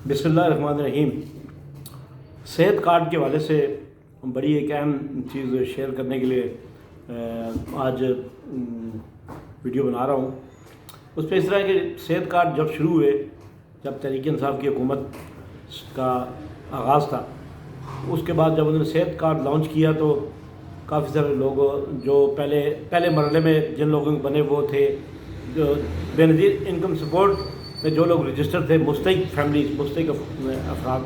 بسم اللہ الرحمن الرحیم۔ صحت کارڈ کے حوالے سے بڑی ایک اہم چیز شیئر کرنے کے لیے آج ویڈیو بنا رہا ہوں۔ اس پہ اس طرح کہ صحت کارڈ جب شروع ہوئے، جب تحریک انصاف کی حکومت کا آغاز تھا، اس کے بعد جب انہوں نے صحت کارڈ لانچ کیا تو کافی سارے لوگ جو پہلے مرحلے میں جن لوگوں کے بنے وہ تھے جو بے نظیر انکم سپورٹ میں جو لوگ رجسٹر تھے، مستحق فیملیز، مستحق افراد،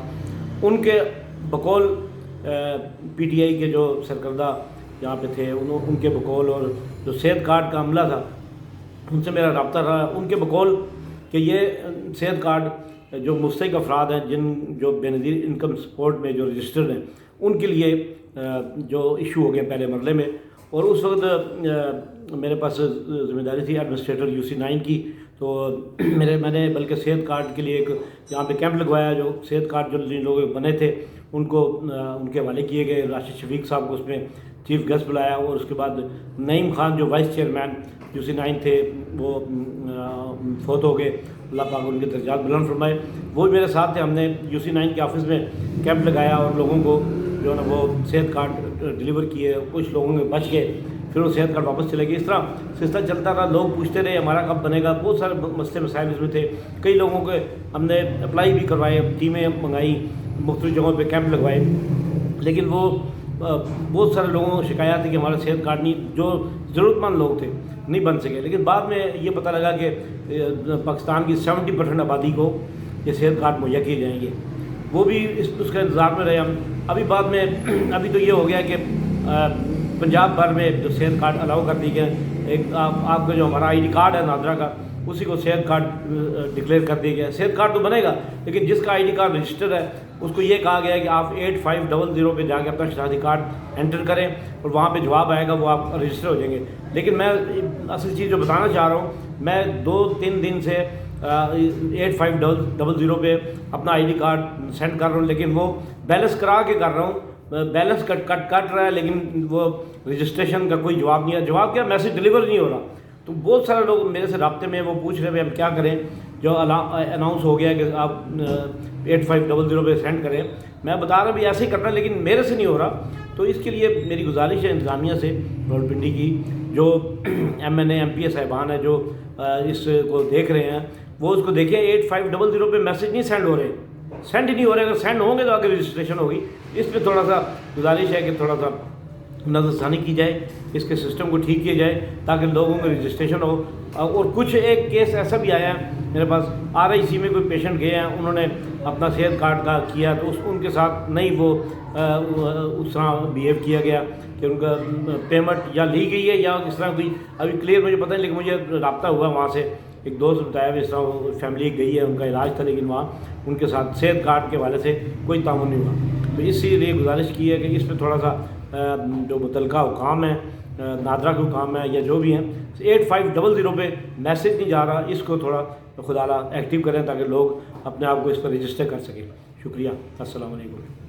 ان کے بقول پی ٹی آئی کے جو سرکردہ یہاں پہ تھے ان کے بقول، اور جو صحت کارڈ کا عملہ تھا ان سے میرا رابطہ رہا، ان کے بقول کہ یہ صحت کارڈ جو مستحق افراد ہیں، جو بے نظیر انکم سپورٹ میں جو رجسٹرڈ ہیں، ان کے لیے جو ایشو ہو گیا پہلے مرحلے میں۔ اور اس وقت میرے پاس ذمہ داری تھی ایڈمنسٹریٹر UC9 کی، تو میں نے بلکہ صحت کارڈ کے لیے ایک یہاں پہ کیمپ لگوایا۔ جو صحت کارڈ جو جن لوگ بنے تھے ان کو ان کے حوالے کیے گئے۔ راشد شفیق صاحب کو اس میں چیف گیسٹ بلایا، اور اس کے بعد نعیم خان جو وائس چیئرمین UC9 تھے وہ فوت ہو گئے، اللہ پاک ان کے درجات بلند فرمائے، وہ بھی میرے ساتھ تھے۔ ہم نے UC9 کے آفس میں کیمپ لگایا اور لوگوں کو جو ہے نا وہ صحت کارڈ ڈلیور کیے، کچھ لوگوں میں بچ گئے، پھر وہ صحت کارڈ واپس چلے گئے۔ اس طرح سلسلہ چلتا رہا، لوگ پوچھتے رہے ہمارا کب بنے گا، بہت سارے مسئلے مسائل اس میں تھے۔ کئی لوگوں کے ہم نے اپلائی بھی کروائے، ٹیمیں منگائی، مختلف جگہوں پہ کیمپ لگوائے، لیکن وہ بہت سارے لوگوں کو شکایات تھی کہ ہمارا صحت کارڈ نہیں، جو ضرورت مند لوگ تھے نہیں بن سکے۔ لیکن بعد میں یہ پتہ لگا کہ پاکستان کی 70% آبادی کو یہ صحت کارڈ مہیا کیے جائیں گے، وہ بھی اس کا انتظار میں رہے ہم۔ ابھی بعد میں ابھی تو یہ ہو گیا کہ پنجاب بھر میں جو صحت کارڈ الاؤ کر دی گئے، ایک آپ کا جو ہمارا ID کارڈ ہے نادرا کا، اسی کو صحت کارڈ ڈکلیئر کر دیا گیا۔ صحت کارڈ تو بنے گا، لیکن جس کا ID کارڈ رجسٹر ہے اس کو یہ کہا گیا ہے کہ آپ 8500 پہ جا کے اپنا شناختی کارڈ انٹر کریں اور وہاں پہ جواب آئے گا، وہ آپ رجسٹر ہو جائیں گے۔ لیکن میں اصل چیز جو بتانا چاہ رہا ہوں، میں 2-3 دن سے 8500 پہ اپنا ID کارڈ سینڈ کر رہا ہوں، لیکن وہ بیلنس کرا کے کر رہا ہوں، بیلنس کٹ رہا ہے، لیکن وہ رجسٹریشن کا کوئی جواب نہیں ہے۔ جواب کیا، میسیج ڈلیور نہیں ہو رہا۔ تو بہت سارے لوگ میرے سے رابطے میں وہ پوچھ رہے ہیں ہم کیا کریں، جو اناؤنس ہو گیا کہ آپ 8500 پہ سینڈ کریں۔ میں بتا رہا بھی ایسے ہی کرنا ہے، لیکن میرے سے نہیں ہو رہا۔ تو اس کے لیے میری گزارش ہے انتظامیہ سے، راولپنڈی کی جو MNA MPA صاحبان ہیں جو اس کو دیکھ رہے ہیں، وہ اس کو دیکھیں۔ 8500 پہ میسیج نہیں سینڈ ہو رہے، سینڈ ہی نہیں ہو رہے۔ اگر سینڈ ہوں گے تو آگے رجسٹریشن ہوگی۔ اس پہ تھوڑا سا گزارش ہے کہ تھوڑا سا نظر ثانی کی جائے، اس کے سسٹم کو ٹھیک کیا جائے تاکہ لوگوں کا رجسٹریشن ہو۔ اور کچھ ایک کیس ایسا بھی آیا ہے میرے پاس، RIC میں کوئی پیشنٹ گئے ہیں، انہوں نے اپنا صحت کارڈ کا کیا تو ان کے ساتھ نہیں وہ اس طرح بیہیو کیا گیا کہ ان کا پیمنٹ یا لی گئی ہے یا اس طرح کوئی ابھی کلیئر مجھے پتہ نہیں، لیکن مجھے رابطہ ہوا وہاں سے، ایک دوست بتایا بھی اس طرح فیملی گئی ہے، ان کا علاج تھا، لیکن وہاں ان کے ساتھ صحت کارڈ کے حوالے سے کوئی تعاون نہیں ہوا۔ تو اسی لیے گزارش کی ہے کہ اس پہ تھوڑا سا جو متعلقہ حکام ہے، نادرا کے حکام ہے یا جو بھی ہیں، 8500 پہ میسیج نہیں جا رہا، اس کو تھوڑا خدا ایکٹیو کریں تاکہ لوگ اپنے آپ کو اس پر رجسٹر کر سکیں۔ شکریہ، السلام علیکم۔